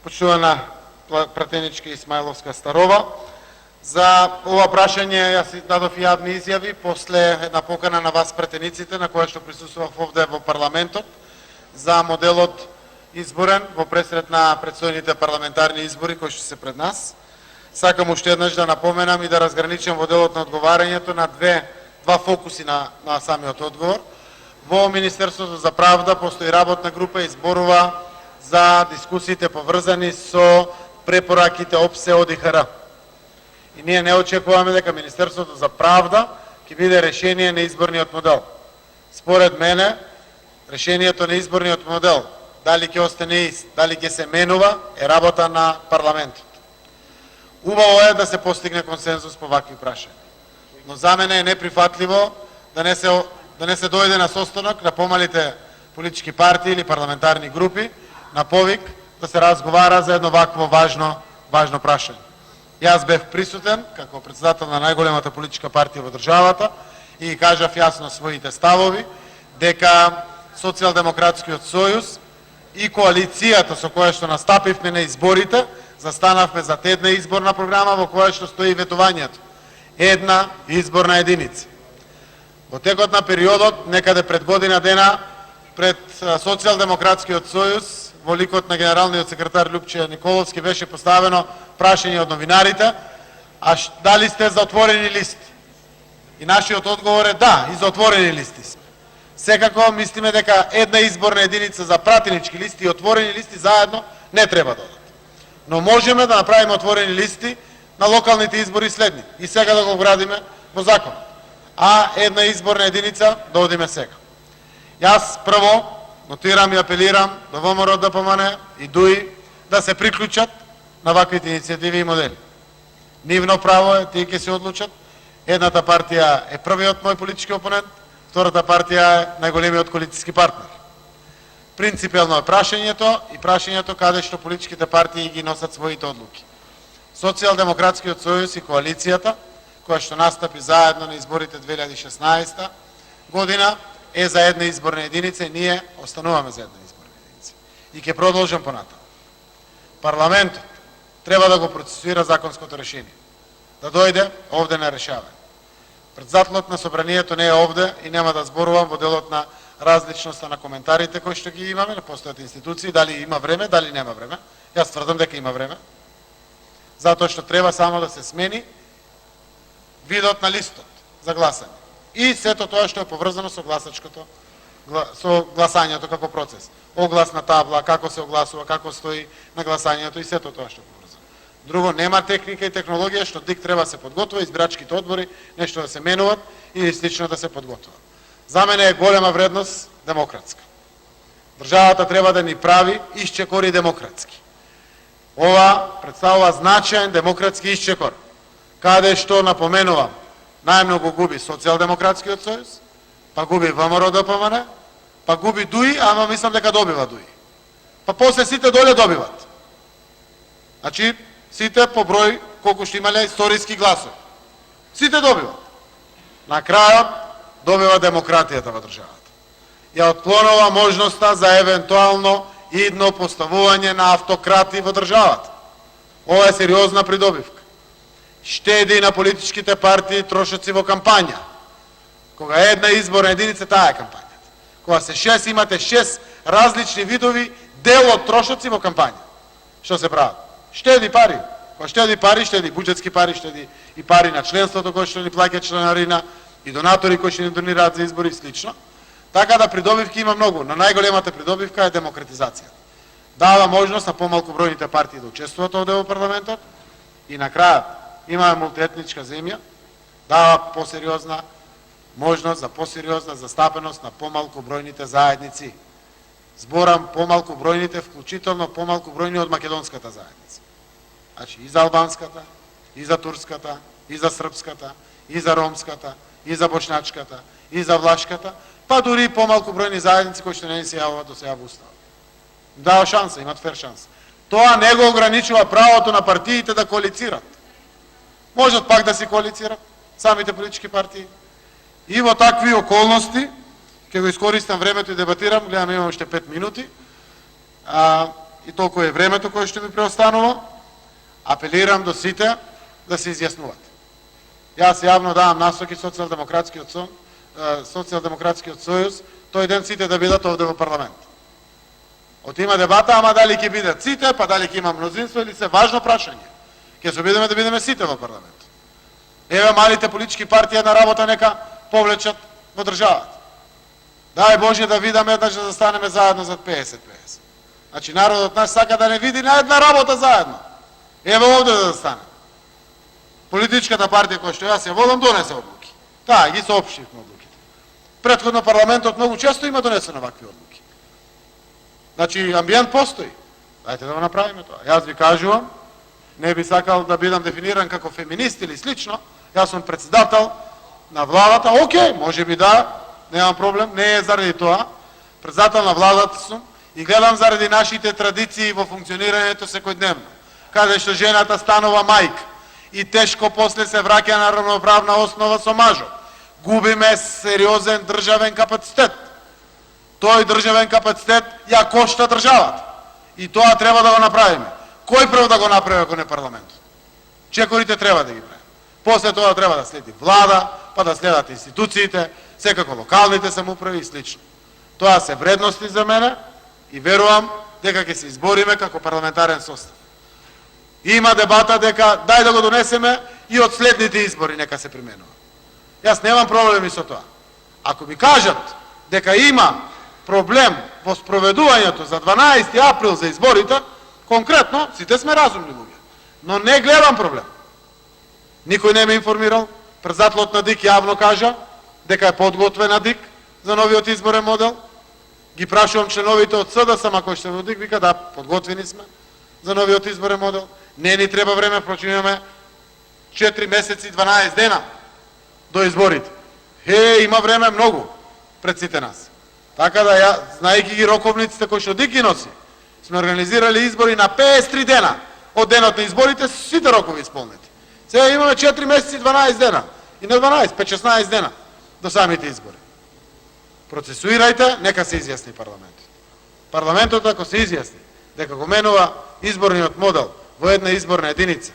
Почувана пратеничка Исмаиловска Старова. За ова прашање јас дадов јавни изјави после една покана на вас пратениците на која што присуствував овде во парламентот за моделот изборен во пресред на предстојните парламентарни избори кои што се пред нас. Сакам уште еднаш да напоменам и да разграничам во делот на одговарањето на два фокуси на самиот одговор. Во Министерството за правда постои работна група и зборува за дискусиите поврзани со препораките ОПСЕ ОДИХР. И ние не очекуваме дека Министерството за правда ќе биде решение на изборниот модел. Според мене, решението на изборниот модел, дали ќе остане ист, дали ќе се менува, е работа на парламентот. Убаво е да се постигне консензус по вакви прашања. Но за мене е неприфатливо да не се дојде на состанок на помалите политички партии или парламентарни групи на повик да се разговара за едно вакво важно прашање. Јас бев присутен како председател на најголемата политичка партија во државата и кажав јасно своите ставови дека Социјалдемократскиот сојуз и коалицијата со која што настапивме на изборите застанавме за една изборна програма во која што стои ветувањето една изборна единица. Во текот на периодот, некаде пред година дена, пред Социјалдемократскиот сојуз, во ликот на генералниот секретар Љупче Николовски, беше поставено прашање од новинарите, а дали сте за отворени листи? И нашиот одговор е да, и за отворени листи сме. Секако мислиме дека една изборна единица за пратенички листи и отворени листи заедно не треба да одат. Но можеме да направиме отворени листи на локалните избори следни. И сега да го вградиме во закон. А една изборна единица да одиме сега. Јас прво нотирам и апелирам до ВМРО ДПМН и ДУИ да се приклучат на ваквите иницијативи и модели. Нивно право е, тие ќе се одлучат. Едната партија е првиот мој политички опонент, втората партија е најголемиот коалицијски партнер. Принципелно е прашањето и прашањето каде што политичките партии ги носат своите одлуки. Социјалдемократскиот сојуз и коалицијата, која што настапи заедно на изборите 2016 година, е за една изборна единица и ние остануваме за една изборна единица. И ќе продолжам понатаму. Парламентот треба да го процесуира законското решение. Да дојде овде на решавање. Председателот на собранието не е овде и нема да зборувам во делот на различноста на коментарите кои што ги имаме, на постојат институции, дали има време, дали нема време. Јас тврдам дека има време. Затоа што треба само да се смени видот на листот за гласање. И сето тоа што е поврзано со гласањето како процес. Огласна табла, како се огласува, како стои на гласањето и сето тоа што е поврзано. Друго, нема техника и технологија што ДИК треба да се подготвува, избирачките одбори, нешто да се менуват или слично да се подготвува. За мене е голема вредност демократска. Државата треба да ни прави исчекори демократски. Ова представува значаен демократски исчекор, каде што напоменувам, најмногу губи Социјалдемократскиот сојуз, па губи ВМРО ДПМН, па губи ДУИ, ама мислам дека добива ДУИ. Па после сите доле добиват. Значи, сите по број колку што имале историски гласови. Сите добиват. На крајот добива демократијата во државата. Ја отклонува можноста за евентуално идно поставување на автократи во државата. Ова е сериозна придобивка. Штеди на политичките партии трошоци во кампања. Кога една изборна единица, таа е кампањата. Кога се 6, имате 6 различни видови дел од трошоци во кампања. Што се прави? Штеди пари. Кога штеди пари, штеди буџетски пари, штеди и пари на членството кој што ни плаќа членарина, и донатори кои што ни донираат за избори и слично. Така да придобивки има многу, но најголемата придобивка е демократизација. Дава можност на помалку бројните партии да учествуваат овде во парламентот и на крајот имаме мултиетничка земја, дава посериозна можност за посериозна застапеност на помалку бројните заедници. Зборам помалку бројните, вклучително помалку бројни од македонската заедница. Значи и за албанската, и за турската, и за српската, и за ромската, и за бошначката, и за влашката, па дури и помалку бројни заедници кои што не се јавуваат до сега во Уставот. Дава шанса, имат фер шанса. Тоа не го ограничува правото на партиите да коалицират. Можат пак да се коалицират самите политички партии. И во такви околности, ќе го искористам времето и дебатирам, гледам имам уште 5 минути, и толку е времето кое што ми преостанува, апелирам до сите да се изјаснуват. Јас јавно давам насоки Социјалдемократскиот сојуз, тој ден сите да бидат овде во парламент. Од има дебата, ама дали ќе бидат сите, па дали ќе има мнозинство или се важно прашање. Ќе се обидеме да бидеме сите во парламент. Еве малите политички партии една работа нека повлечат во државата. Дај Боже да видаме еднаш да застанеме заедно зад 50-50. Значи народот наш сака да не види на една работа заедно. Еве овде да застане. Политичката партија која што јас ја водам донесе одлуки. Таа ги соопштивме одлуките. Претходно парламентот многу често има донесено вакви одлуки. Значи амбиент постои. Дајте да го направиме тоа. Јас ви кажувам, не би сакал да бидам дефиниран како феминист или слично. Јас сум председател на владата. Океј, може би да, немам проблем, не е заради тоа. Председател на владата сум и гледам заради нашите традиции во функционирањето секојдневно. Каде што жената станува мајка и тешко после се враќа на равноправна основа со мажот. Губиме сериозен државен капацитет. Тој државен капацитет ја кошта државата. И тоа треба да го направиме. Кој прв да го направи ако не парламентот? Чекорите треба да ги правиме. После тоа треба да следи влада, па да следат институциите, секако локалните самоуправи и слично. Тоа се вредности за мене и верувам дека ќе се избориме како парламентарен состав. Има дебата дека дај да го донесеме и од следните избори нека се применува. Јас немам проблеми со тоа. Ако ми кажат дека има проблем во спроведувањето за 12 април за изборите, конкретно сите сме разумни луѓе. Но не гледам проблем. Никој не ме информирал, председателот на ДИК јавно кажа дека е подготвен ДИК за новиот изборен модел. Ги прашувам членовите од СДСМ кои што во ДИК вика да, подготвени сме за новиот изборен модел. Не ни треба време, прочим имаме 4 месеци, 12 дена до изборите. Има време многу пред сите нас. Така да ја, знаејќи ги роковниците кои што ДИК ги носи, сме организирали избори на 53 дена. Од денот на изборите сите рокови исполнети. Сега имаме 4 месеци, 12 дена. И на 12, 5-16 дена до самите избори. Процесуирајте, нека се изјасни парламентот. Парламентот ако се изјасни дека го менува изборниот модел во една изборна единица,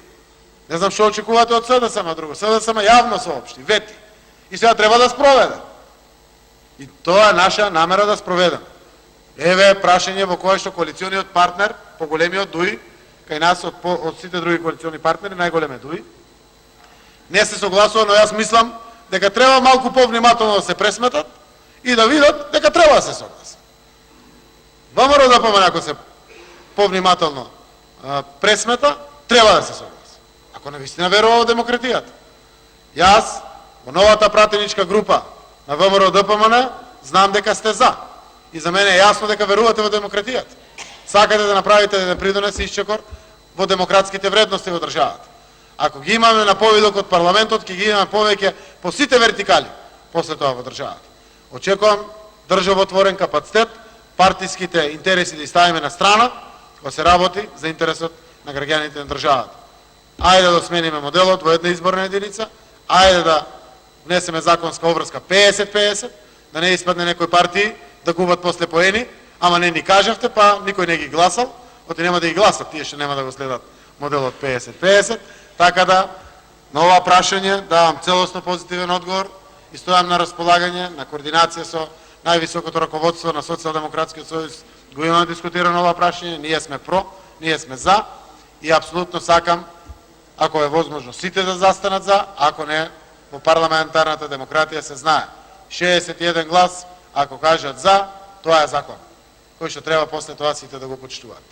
не знам што очекувате од СДСМ, друго. СДСМ јавно соопшти, вети. И сега треба да спроведе. И тоа е наша намера да спроведеме. Еве прашање во кое што коалициониот партнер, поголемиот ДУИ, кај нас од сите други коалициони партнери, најголем е ДУИ, не се согласува, но јас мислам дека треба малку повнимателно да се пресметат и да видат дека треба да се согласат. ВМРО да помена, ако се повнимателно пресмета, треба да се согласи. Ако навистина верува во демократијата. Јас, во новата пратеничка група на ВМРО ДПМН, знам дека сте за. И за мене е јасно дека верувате во демократијата. Сакате да направите да придонесе исчекор во демократските вредности во државата. Ако ги имаме на повидок од парламентот, ќе ги имаме повеќе по сите вертикали после тоа во државата. Очекувам државотворен капацитет, партиските интереси да ставиме на страна, кога се работи за интересот на граѓаните на државата. Ајде да смениме моделот во една изборна единица, ајде да внесеме законска обврска 50-50, да не испадне некои партии да губат после поени, ама не ни кажавте, па никој не ги гласал, оти нема да ги гласат, тие што нема да го следат моделот 50-50, така да на ова прашање давам целосно позитивен одговор и стојам на располагање, на координација со највисокото раководство на Социјалдемократскиот сојуз. Го имаме дискутирано ова прашање, ние сме про, ние сме за и апсолутно сакам, ако е возможно, сите да застанат за, ако не, во парламентарната демократија се знае. 61 глас, ако кажат за, тоа е закон, кој што треба после тоа сите да го почитуваат.